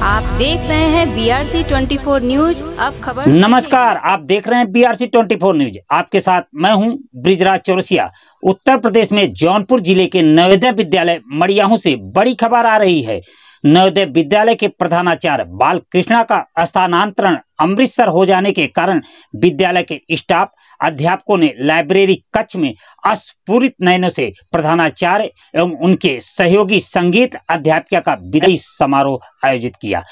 आप देख रहे हैं BRC 24 न्यूज। अब खबर। नमस्कार, आप देख रहे हैं BRC 24 न्यूज। आपके साथ मैं हूं ब्रिजराज चौरसिया। उत्तर प्रदेश में जौनपुर जिले के नवोदय विद्यालय मड़ियाहू से बड़ी खबर आ रही है। नवोदय विद्यालय के प्रधानाचार्य बालकृष्णा का स्थानांतरण अमृतसर हो जाने के कारण विद्यालय के स्टाफ अध्यापकों ने लाइब्रेरी कक्ष में अस्फुरित नयनों से प्रधानाचार्य एवं उनके सहयोगी संगीत अध्यापिका का विदाई समारोह आयोजित किया।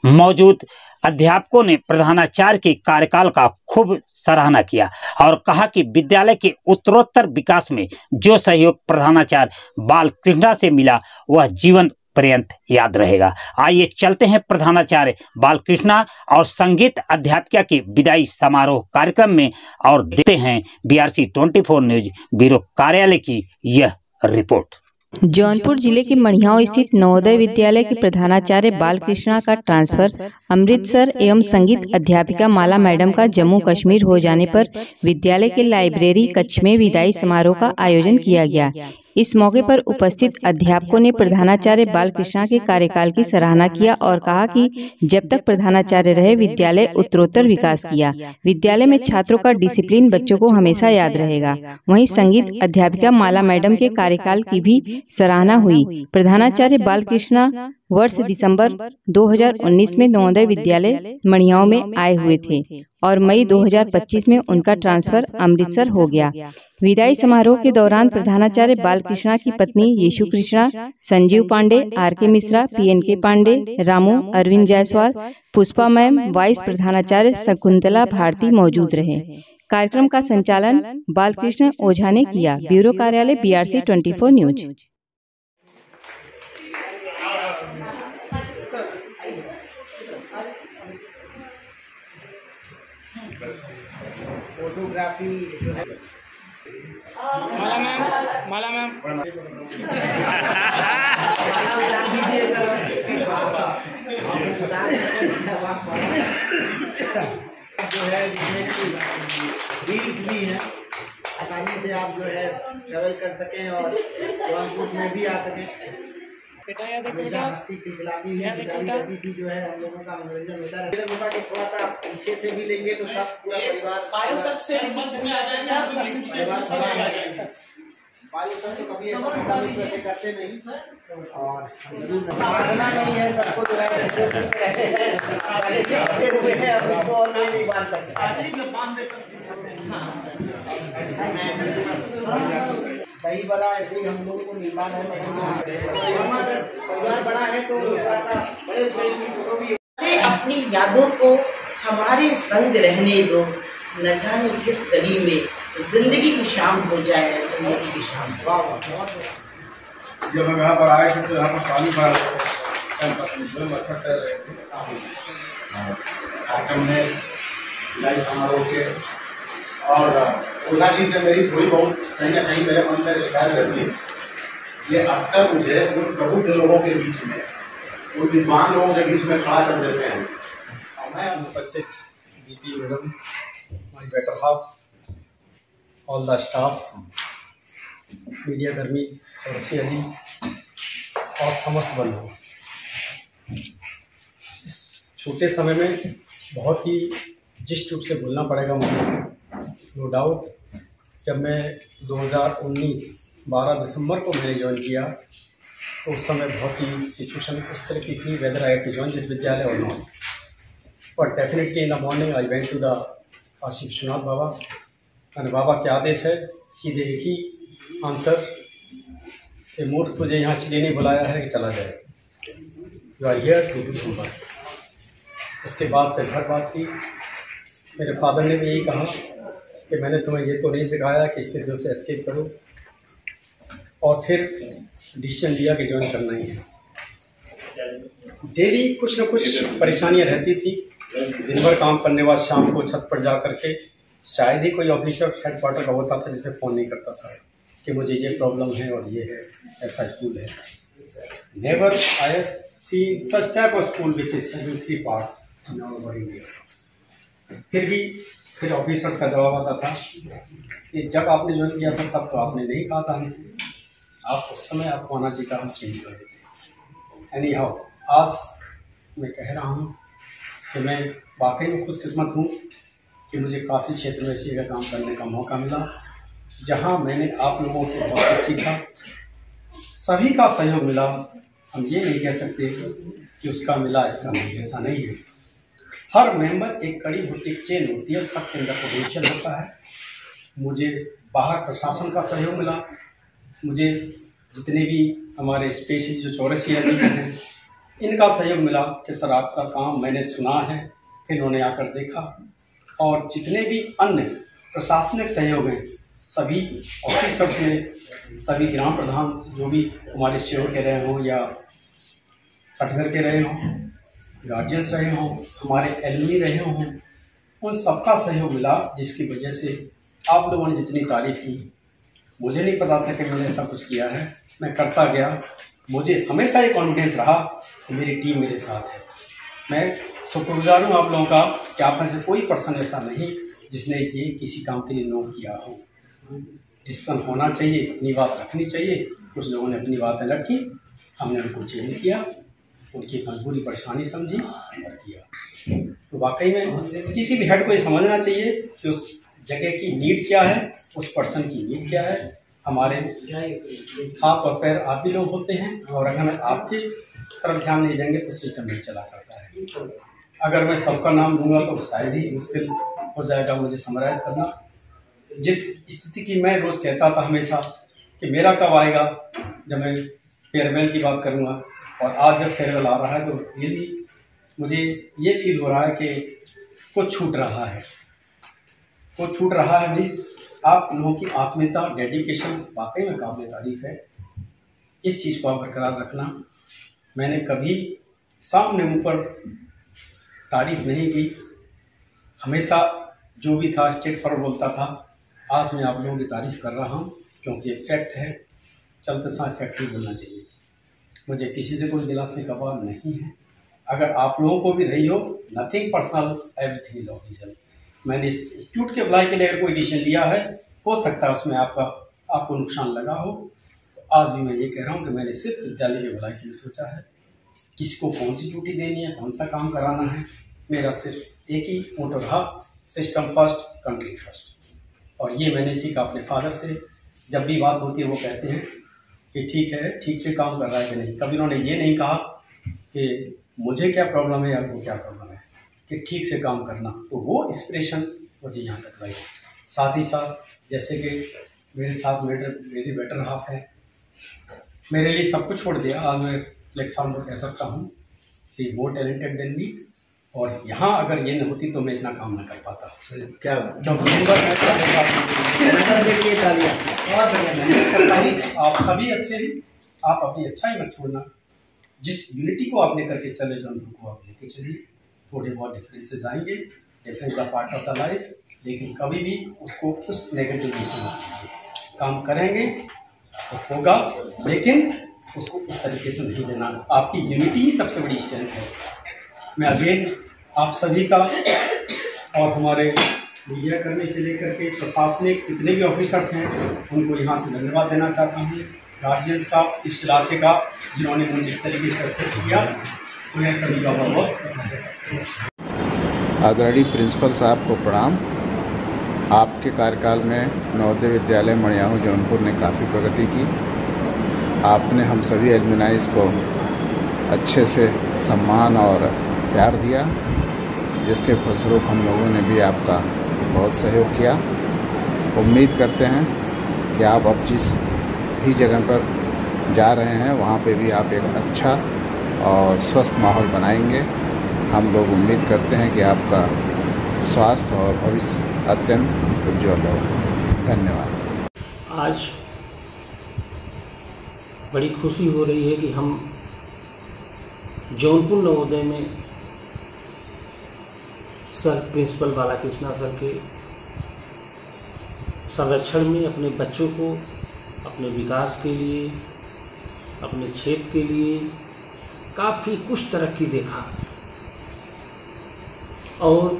मौजूद अध्यापकों ने प्रधानाचार्य के कार्यकाल का खूब सराहना किया और कहा कि विद्यालय के उत्तरोत्तर विकास में जो सहयोग प्रधानाचार्य बालकृष्णा से मिला वह जीवन पर्यंत याद रहेगा। आइए चलते हैं प्रधानाचार्य बालकृष्णा और संगीत अध्यापिका के विदाई समारोह कार्यक्रम में और देखते हैं BRC 24 न्यूज ब्यूरो कार्यालय की यह रिपोर्ट। जौनपुर जिले के मड़ियाहू स्थित नवोदय विद्यालय के प्रधानाचार्य बालकृष्णा का ट्रांसफर अमृतसर एवं संगीत अध्यापिका माला मैडम का जम्मू कश्मीर हो जाने पर विद्यालय के लाइब्रेरी कक्ष में विदाई समारोह का आयोजन किया गया। इस मौके पर उपस्थित अध्यापकों ने प्रधानाचार्य बालकृष्णा के कार्यकाल की सराहना किया और कहा कि जब तक प्रधानाचार्य रहे विद्यालय उत्तरोत्तर विकास किया। विद्यालय में छात्रों का डिसिप्लिन बच्चों को हमेशा याद रहेगा। वहीं संगीत अध्यापिका माला मैडम के कार्यकाल की भी सराहना हुई। प्रधानाचार्य बालकृष्णा वर्ष दिसंबर 2019 में नवोदय विद्यालय मड़ियाहू में आए हुए थे और मई 2025 में उनका ट्रांसफर अमृतसर हो गया। विदाई समारोह के दौरान प्रधानाचार्य बालकृष्णा की पत्नी Yishu Krishna, Sanjeev Pandey, RK Mishra, PNK Pandey, Ramu, Arvind Jaiswal, Pushpa ma'am, vice प्रधानाचार्य शकुंतला भारती मौजूद रहे। कार्यक्रम का संचालन बालकृष्ण ओझा ने किया। ब्यूरो कार्यालय BRC 24 न्यूज। फोटोग्राफी जो है माला मैम जो है जिसमें रील्स भी हैं, आसानी से आप जो है ट्रेवल कर सकें और जौनपुर में भी आ सकें। हंसती खिलाती हुई गुजारी करती थी, जो है हम लोगों का मनोरंजन होता रहता है। थोड़ा सा पीछे से भी लेंगे तो सब पूरा परिवार सब तो कभी ऐसे करते नहीं और साधना नहीं है, सबको जो है नहीं बांध दही बड़ा ऐसे ही हम लोगों को निर्माण है। परिवार बड़ा है तो बड़े फोटो भी अपनी यादों को हमारे संग रहने दो, न जाने किस गली में जिंदगी की शाम हो जाए, जिंदगी की शाम। जब हम यहाँ पर आए थे तो यहाँ पर पानी भरा अच्छा कर रहे थे। कार्यक्रम में विदाई समारोह के और ओझा जी से मेरी थोड़ी बहुत कहीं ना कहीं मेरे मन में शिकायत रहती है। ये अक्सर मुझे उन प्रबुद्ध लोगों के बीच में, उन विद्वान लोगों के बीच में खड़ा कर देते हैं। और मैं उपस्थित दीदी madam, my better half, all the staff, media कर्मी चौरसिया जी और समस्त बंधु, इस छोटे समय में बहुत ही जिष्ट रूप से बोलना पड़ेगा मुझे। नो डाउट जब मैं 2019 12 दिसंबर को मैंने ज्वाइन किया तो उस समय बहुत ही सिचुएशन उस तरह की थी, whether I to join this vidyalaya और not, but definitely in the morning I went to the Kashi Vishwanath Baba. मैंने बाबा के आदेश है, सीधे एक ही आंसर कि मूर्ख तुझे यहाँ इसलिए नहीं बुलाया है कि चला जाए, you are here to do some work. उसके बाद फिर घर बात की, मेरे फादर ने भी यही कहा कि मैंने तुम्हें ये तो नहीं सिखाया कि स्थितियों से एस्केप करो, और फिर डिसीजन लिया कि ज्वाइन करना ही है। डेली कुछ न कुछ परेशानियां रहती थी, दिन भर काम करने बाद शाम को छत पर जा करके शायद ही कोई ऑफिसर हेडक्वार्टर का होता था जिसे फ़ोन नहीं करता था कि मुझे ये प्रॉब्लम है और ये है, ऐसा स्कूल है। Never I see such type of school which is 3 parts. फिर ऑफिसर्स का जवाब आता था कि जब आपने ज्वाइन किया था तब तो आपने नहीं कहा था हमसे, आप उस समय आपको आना चाहिए था, हम चेंज कर देते। एनी हाउ आज मैं कह रहा हूँ कि मैं वाकई में खुशकिस्मत हूँ कि मुझे काशी क्षेत्र में ऐसी जगह काम करने का मौका मिला, जहाँ मैंने आप लोगों से बहुत कुछ सीखा। सभी का सहयोग मिला। हम ये नहीं कह सकते कि उसका मिला इसका नहीं, ऐसा नहीं है। हर मेंबर एक कड़ी होती है, एक चेन होती है, सबके अंदर पोटेंशियल होता है। मुझे बाहर प्रशासन का सहयोग मिला। मुझे जितने भी हमारे स्पेशली जो चौरसिया हैं इनका सहयोग मिला कि सर आपका काम मैंने सुना है, फिर इन्होंने आकर देखा। और जितने भी अन्य प्रशासनिक सहयोग हैं, सभी ऑफिसर्स ने, सभी ग्राम प्रधान जो भी हमारे शहर के रहे हों या सटगर के रहे हों, गार्जियंस रहे हों, हमारे एलमी रहे हों, उन सबका सहयोग मिला, जिसकी वजह से आप लोगों ने जितनी तारीफ़ की, मुझे नहीं पता था कि मैंने ऐसा कुछ किया है, मैं करता गया। मुझे हमेशा ये कॉन्फिडेंस रहा कि मेरी टीम मेरे साथ है। मैं शुक्रगुजार हूँ आप लोगों का कि आप में से कोई पर्सन ऐसा नहीं जिसने ये किसी काम के लिए नो किया हो। डिसीजन होना चाहिए, अपनी बात रखनी चाहिए। कुछ लोगों ने अपनी बातें रखी, हमने उनको चेंज किया, उनकी मजबूरी परेशानी समझी और किया। तो वाकई में किसी भी हेड को ये समझना चाहिए कि उस जगह की नीड क्या है, उस पर्सन की नीड क्या है। हमारे हाथ और पैर आप भी लोग होते हैं, और अगर मैं आपके तरफ ध्यान नहीं देंगे तो सिस्टम नहीं चला करता है। अगर मैं सबका नाम दूंगा तो शायद ही मुश्किल हो जाएगा मुझे समराइज करना। जिस स्थिति की मैं रोज़ कहता था हमेशा कि मेरा कब आएगा, जब मैं फेयरवेल की बात करूँगा, और आज जब फेयरवेल आ रहा है तो रियली मुझे ये फील हो रहा है कि कुछ छूट रहा है। कुछ छूट रहा है मीन्स आप लोगों की आत्मीयता, डेडिकेशन वाकई में काबिल तारीफ है। इस चीज़ को आप बरकरार रखना। मैंने कभी सामने मुँह पर तारीफ नहीं की, हमेशा जो भी था स्ट्रेट फॉरवर्ड बोलता था। आज मैं आप लोगों की तारीफ कर रहा हूँ क्योंकि ये फैक्ट है, चलते समय फैक्ट ही बोलना चाहिए। मुझे किसी से कोई गिला से कबाल नहीं है। अगर आप लोगों को भी रही हो, nothing personal, everything is official. मैंने इस इंस्टीट्यूट के भलाई के लिए अगर कोई डिसीजन लिया है, हो सकता है उसमें आपको नुकसान लगा हो। तो आज भी मैं ये कह रहा हूँ कि मैंने सिर्फ विद्यालय के भलाई के लिए सोचा है। किसको कौन सी ड्यूटी देनी है, कौन सा काम कराना है, मेरा सिर्फ एक ही मोटो रहा, सिस्टम फर्स्ट, कंट्री फर्स्ट। और ये मैंने सीखा अपने फादर से। जब भी बात होती है वो कहते हैं कि ठीक है, ठीक से काम कर रहा है कि नहीं। कभी उन्होंने ये नहीं कहा कि मुझे क्या प्रॉब्लम है या आपको क्या प्रॉब्लम है, कि ठीक से काम करना। तो वो इंस्पिरेशन मुझे यहाँ तक रही। साथ ही साथ जैसे कि मेरे साथ मेरी बेटर हाफ है, मेरे लिए सब कुछ छोड़ दिया। आज मैं प्लेटफॉर्म पर कह सकता हूँ she is more talented than me. और यहाँ अगर ये न होती तो मैं इतना काम न कर पाता। क्या आप सभी अच्छे हैं, आप अपनी अच्छाई मत छोड़ना। जिस यूनिटी को आपने करके चले जो उनको आप लेके चलिए। थोड़े बहुत डिफरेंसेस आएंगे, डिफरेंस का पार्ट ऑफ द लाइफ, लेकिन कभी भी उसको उस नेगेटिव से मत लीजिए। काम करेंगे तो होगा, लेकिन उसको उस तरीके से नहीं देना। आपकी यूनिटी ही सबसे बड़ी स्ट्रेंथ है। मैं अगेन आप सभी का और हमारे मीडिया कर्मी से लेकर के प्रशासनिक जितने भी ऑफिसर्स हैं उनको यहाँ से धन्यवाद देना चाहता हूँ। गार्जियंस का, इस इलाके का, जिन्होंने मुझे इस तरीके से असेस किया, उन्हें सभी का बहुत। आदरणीय प्रिंसिपल साहब को प्रणाम। आपके कार्यकाल में नवोदय विद्यालय मड़ियाहू जौनपुर ने काफ़ी प्रगति की। आपने हम सभी एलुमनाइज को अच्छे से सम्मान और प्यार दिया, जिसके फलस्वरूप हम लोगों ने भी आपका बहुत सहयोग किया। उम्मीद करते हैं कि आप अब जिस भी जगह पर जा रहे हैं वहाँ पे भी आप एक अच्छा और स्वस्थ माहौल बनाएंगे। हम लोग उम्मीद करते हैं कि आपका स्वास्थ्य और भविष्य अत्यंत उज्ज्वल हो। धन्यवाद। आज बड़ी खुशी हो रही है कि हम जौनपुर नवोदय में सर प्रिंसिपल बालाकृष्णा सर के संरक्षण में अपने बच्चों को अपने विकास के लिए, अपने क्षेत्र के लिए काफ़ी कुछ तरक्की देखा। और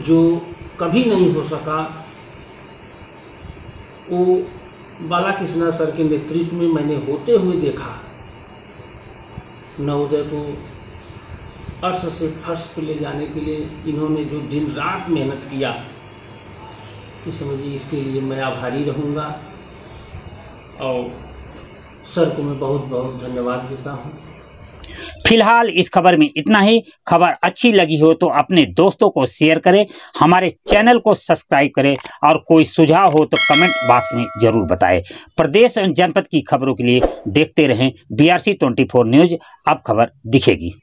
जो कभी नहीं हो सका वो बालाकृष्णा सर के नेतृत्व में मैंने होते हुए देखा। नवोदय को अर्श से फर्श पे ले जाने के लिए इन्होंने जो दिन रात मेहनत किया, कि समझिए इसके लिए मैं आभारी रहूँगा और सर को मैं बहुत बहुत धन्यवाद देता हूँ। फिलहाल इस खबर में इतना ही। खबर अच्छी लगी हो तो अपने दोस्तों को शेयर करें, हमारे चैनल को सब्सक्राइब करें और कोई सुझाव हो तो कमेंट बॉक्स में जरूर बताएं। प्रदेश और जनपद की खबरों के लिए देखते रहें BRC 24 न्यूज। अब खबर दिखेगी।